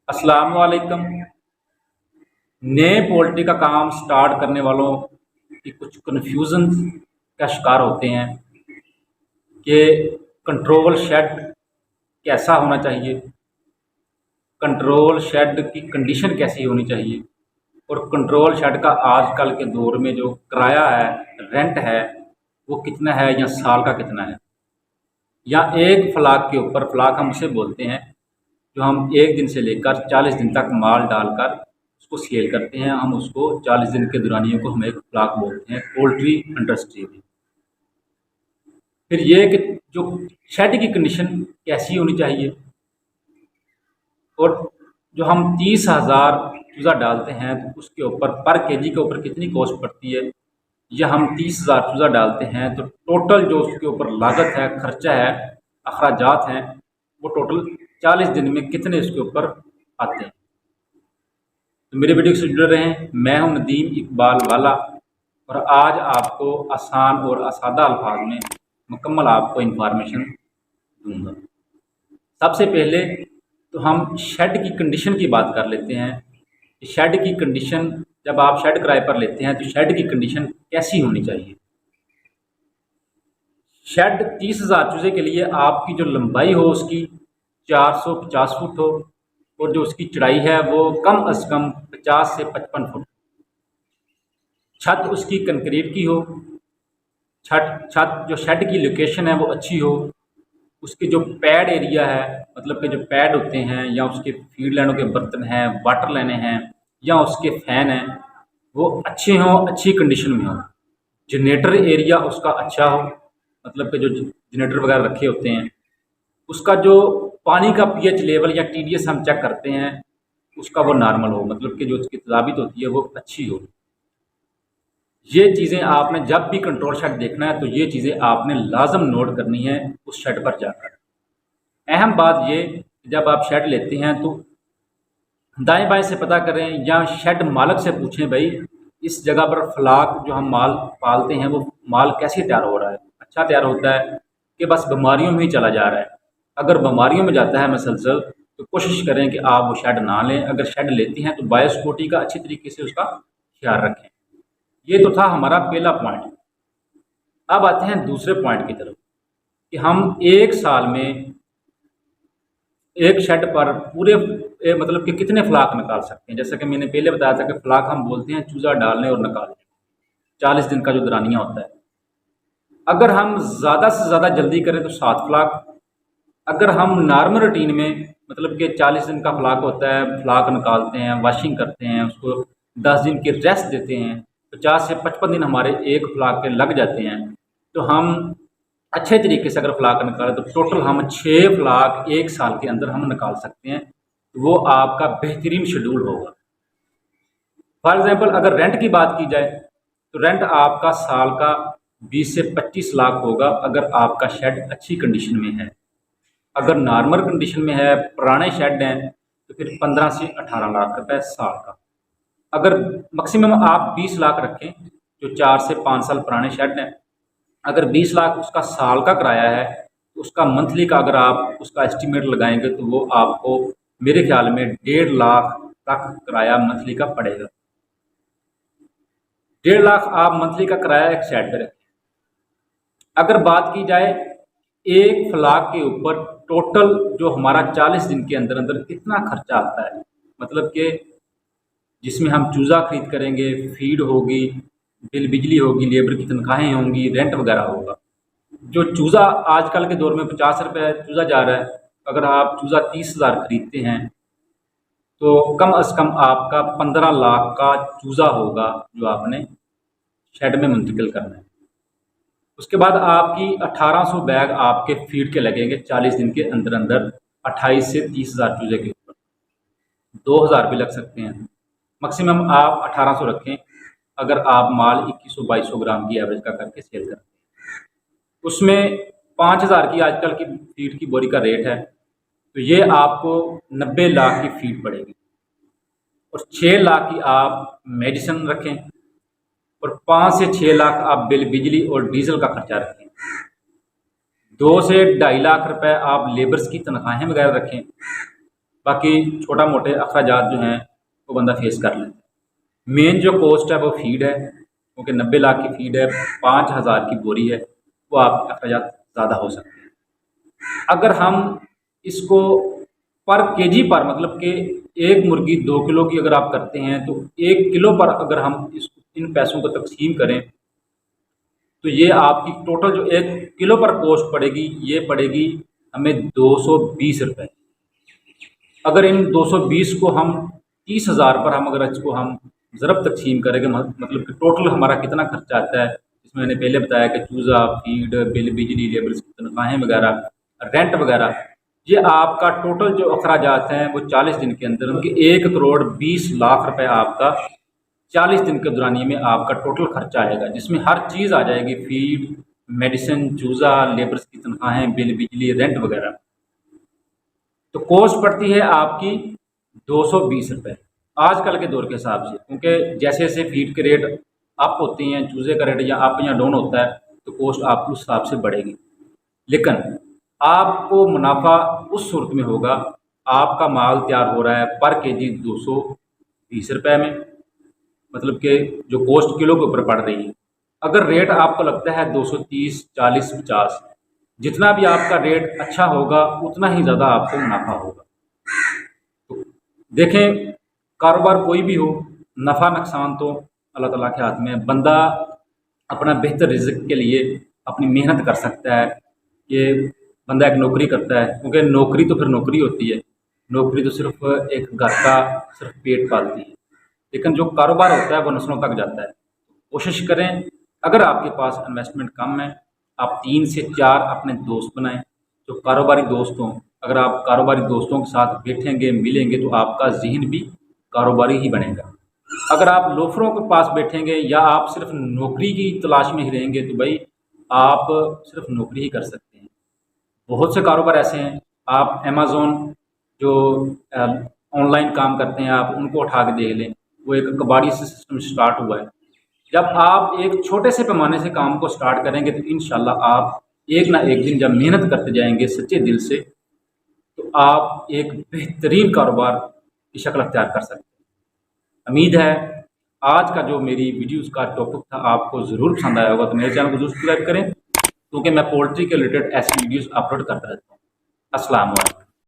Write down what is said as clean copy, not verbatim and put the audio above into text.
अस्सलाम वालेकुम। नए पोल्ट्री का काम स्टार्ट करने वालों की कुछ कन्फ्यूज़न का शिकार होते हैं कि कंट्रोल शेड कैसा होना चाहिए, कंट्रोल शेड की कंडीशन कैसी होनी चाहिए और कंट्रोल शेड का आजकल के दौर में जो किराया है, रेंट है, वो कितना है या साल का कितना है। या एक फ्लाक के ऊपर, फ्लाक हम उसे बोलते हैं जो हम 1 दिन से लेकर 40 दिन तक माल डालकर उसको सेल करते हैं। हम उसको 40 दिन के दौरानियों को हम एक फ्लाक बोलते हैं पोल्ट्री इंडस्ट्री में। फिर ये कि जो शेड की कंडीशन कैसी होनी चाहिए और जो हम 30,000 चूज़ा डालते हैं तो उसके ऊपर पर केजी के ऊपर कितनी कॉस्ट पड़ती है, या हम 30,000 चूज़ा डालते हैं तो टोटल जो उसके ऊपर लागत है, खर्चा है, अखराजात हैं, वो टोटल 40 दिन में कितने उसके ऊपर आते हैं। तो मेरे वीडियो से जुड़े रहें। मैं हूं नदीम इकबाल वाला और आज आपको आसान और आसादा अल्फाज में मुकम्मल आपको इन्फॉर्मेशन दूंगा। सबसे पहले तो हम शेड की कंडीशन की बात कर लेते हैं कि शेड की कंडीशन, जब आप शेड किराए पर लेते हैं तो शेड की कंडीशन कैसी होनी चाहिए। शेड 30,000 चूजे के लिए आपकी जो लंबाई हो उसकी 450 फुट हो और जो उसकी चौड़ाई है वो कम अज़ कम 50 से 55 फुट। छत उसकी कंक्रीट की हो, छत छत जो शेड की लोकेशन है वो अच्छी हो, उसके जो पैड एरिया है, मतलब के जो पैड होते हैं या उसके फीड लाइनों के बर्तन हैं, वाटर लाइनें हैं या उसके फैन हैं, वो अच्छे हों, अच्छी कंडीशन में हों। जनरेटर एरिया उसका अच्छा हो, मतलब कि जो जनरेटर वगैरह रखे होते हैं उसका जो पानी का पीएच लेवल या टीडीएस हम चेक करते हैं उसका वो नॉर्मल हो, मतलब कि जो उसकी तजावीत होती है वो अच्छी हो। ये चीज़ें आपने जब भी कंट्रोल शेड देखना है तो ये चीज़ें आपने लाजम नोट करनी है उस शेड पर जाकर। अहम बात ये, जब आप शेड लेते हैं तो दाएं बाएं से पता करें या शेड मालिक से पूछें, भाई इस जगह पर फ्लाक जो हम माल पालते हैं वो माल कैसे तैयार हो रहा है, अच्छा तैयार होता है कि बस बीमारियों में ही चला जा रहा है। अगर बीमारियों में जाता है मसलसल तो कोशिश करें कि आप वो शेड ना लें। अगर शेड लेते हैं तो बायोसिक्योरिटी का अच्छी तरीके से उसका ख्याल रखें। ये तो था हमारा पहला पॉइंट। अब आते हैं दूसरे पॉइंट की तरफ कि हम एक साल में एक शेड पर पूरे मतलब कि कितने फ्लाक निकाल सकते हैं। जैसा कि मैंने पहले बताया था कि फ्लाक हम बोलते हैं चूज़ा डालने और निकालने, 40 दिन का जो दौरानिया होता है। अगर हम ज़्यादा से ज़्यादा जल्दी करें तो 7 फ्लाक। अगर हम नॉर्मल रूटीन में, मतलब कि 40 दिन का फ्लाक होता है, फ्लाक निकालते हैं, वॉशिंग करते हैं, उसको 10 दिन की रेस्ट देते हैं, 50 से 55 दिन हमारे एक फ्लाक के लग जाते हैं। तो हम अच्छे तरीके से अगर फ्लाक निकालें तो टोटल हम 6 फ्लाक एक साल के अंदर हम निकाल सकते हैं। वो आपका बेहतरीन शेड्यूल होगा। फॉर एग्जांपल अगर रेंट की बात की जाए तो रेंट आपका साल का 20 से 25 लाख होगा अगर आपका शेड अच्छी कंडीशन में है। अगर नॉर्मल कंडीशन में है, पुराने शेड हैं, तो फिर 15 से 18 लाख रुपए साल का। अगर मैक्सिमम आप 20 लाख रखें, जो 4 से 5 साल पुराने शेड हैं, अगर 20 लाख उसका साल का किराया है तो उसका मंथली का अगर आप उसका एस्टिमेट लगाएंगे तो वो आपको मेरे ख्याल में 1.5 लाख तक किराया मंथली का पड़ेगा। 1.5 लाख आप मंथली का किराया एक शेड पर रखें। अगर बात की जाए एक फ्लाक के ऊपर टोटल जो हमारा 40 दिन के अंदर अंदर कितना खर्चा आता है, मतलब कि जिसमें हम चूज़ा खरीद करेंगे, फीड होगी, बिजली होगी, लेबर की तनख्वाहें होंगी, रेंट वगैरह होगा। जो चूज़ा आजकल के दौर में 50 रुपये चूज़ा जा रहा है, अगर आप चूज़ा 30,000 खरीदते हैं तो कम अज़ कम आपका 15 लाख का चूज़ा होगा जो आपने शेड में मुंतकिल करना है। उसके बाद आपकी 1800 बैग आपके फीड के लगेंगे 40 दिन के अंदर अंदर। 28 से 30,000 चूजे के ऊपर 2,000 भी लग सकते हैं। मैक्सिमम आप 1800 रखें अगर आप माल 2100-2200 ग्राम की एवरेज का करके सेल करते हैं। उसमें 5,000 की आजकल की फीड की बोरी का रेट है, तो ये आपको 90 लाख की फीड पड़ेगी। और 6 लाख की आप मेडिसिन रखें और 5 से 6 लाख आप बिजली और डीजल का खर्चा रखें। 2 से 2.5 लाख रुपए आप लेबर्स की तनख्वाहें वगैरह रखें। बाकी छोटा मोटे अखराजात जो हैं वो बंदा फेस कर लेता है। मेन जो कॉस्ट है वो फीड है, क्योंकि 90 लाख की फीड है, 5,000 की बोरी है, वो आप अखराजात ज़्यादा हो सकते हैं। अगर हम इसको पर केजी पर मतलब कि एक मुर्गी 2 किलो की अगर आप करते हैं तो 1 किलो पर अगर हम इन पैसों को तकसीम करें तो ये आपकी टोटल जो 1 किलो पर कॉस्ट पड़ेगी ये पड़ेगी हमें 220 रुपये। अगर इन 220 को हम 30,000 पर हम अगर इसको हम ज़रब तकसीम करेंगे मतलब कि टोटल हमारा कितना खर्चा आता है, इसमें मैंने पहले बताया कि चूज़ा, फीड, बिल, बिजली, लेबर्स की तनख्वाहें वगैरह, रेंट वगैरह, ये आपका टोटल जो अखराजात हैं वो 40 दिन के अंदर उनके 1,20,00,000 रुपये आपका 40 दिन के दौरानिए में आपका टोटल खर्चा आएगा, जिसमें हर चीज़ आ जाएगी, फीड, मेडिसिन, चूज़ा, लेबर्स की तनख्वाहें, बिल, बिजली, रेंट वगैरह। तो कॉस्ट पड़ती है आपकी 220 रुपये आजकल के दौर के हिसाब से, क्योंकि जैसे जैसे फीड के रेट अप होते हैं, चूज़े का रेट या अप या डाउन होता है तो कॉस्ट आपकी उस हिसाब से बढ़ेगी। लेकिन आपको मुनाफा उस सूरत में होगा, आपका माल तैयार हो रहा है पर केजी 220 रुपये में, मतलब कि जो कॉस्ट किलो के ऊपर पड़ रही है। अगर रेट आपको लगता है 230, 40, 50, जितना भी आपका रेट अच्छा होगा उतना ही ज़्यादा आपको मुनाफा होगा। तो देखें, कारोबार कोई भी हो, नफ़ा नुकसान तो अल्लाह ताला के हाथ में है। बंदा अपना बेहतर रिज़्क के लिए अपनी मेहनत कर सकता है। ये बंदा एक नौकरी करता है, क्योंकि नौकरी तो फिर नौकरी होती है, नौकरी तो सिर्फ एक घर का सिर्फ पेट पालती है, लेकिन जो कारोबार होता है वो नस्लों तक जाता है। कोशिश करें, अगर आपके पास इन्वेस्टमेंट कम है, आप 3 से 4 अपने दोस्त बनाएं जो कारोबारी दोस्त हों। अगर आप कारोबारी दोस्तों के साथ बैठेंगे, मिलेंगे, तो आपका ज़हन भी कारोबारी ही बनेगा। अगर आप लोफरों के पास बैठेंगे या आप सिर्फ नौकरी की तलाश में ही रहेंगे तो भाई आप सिर्फ नौकरी ही कर सकते हैं। बहुत से कारोबार ऐसे हैं, आप अमेज़न जो ऑनलाइन काम करते हैं आप उनको उठा के देख लें, वो एक कबाड़ी से सिस्टम स्टार्ट हुआ है। जब आप एक छोटे से पैमाने से काम को स्टार्ट करेंगे तो इंशाल्लाह आप एक ना एक दिन जब मेहनत करते जाएंगे सच्चे दिल से, तो आप एक बेहतरीन कारोबार की शक्ल अख्तियार कर सकते हैं। उम्मीद है आज का जो मेरी वीडियोज़ का टॉपिक था आपको ज़रूर पसंद आया होगा, तो मेरे चैनल को ज़रूर सब्सक्राइब करें, क्योंकि मैं पोल्ट्री के रिलेटेड ऐसी वीडियोज़ अपलोड करता रहता हूँ। अस्सलाम वालेकुम।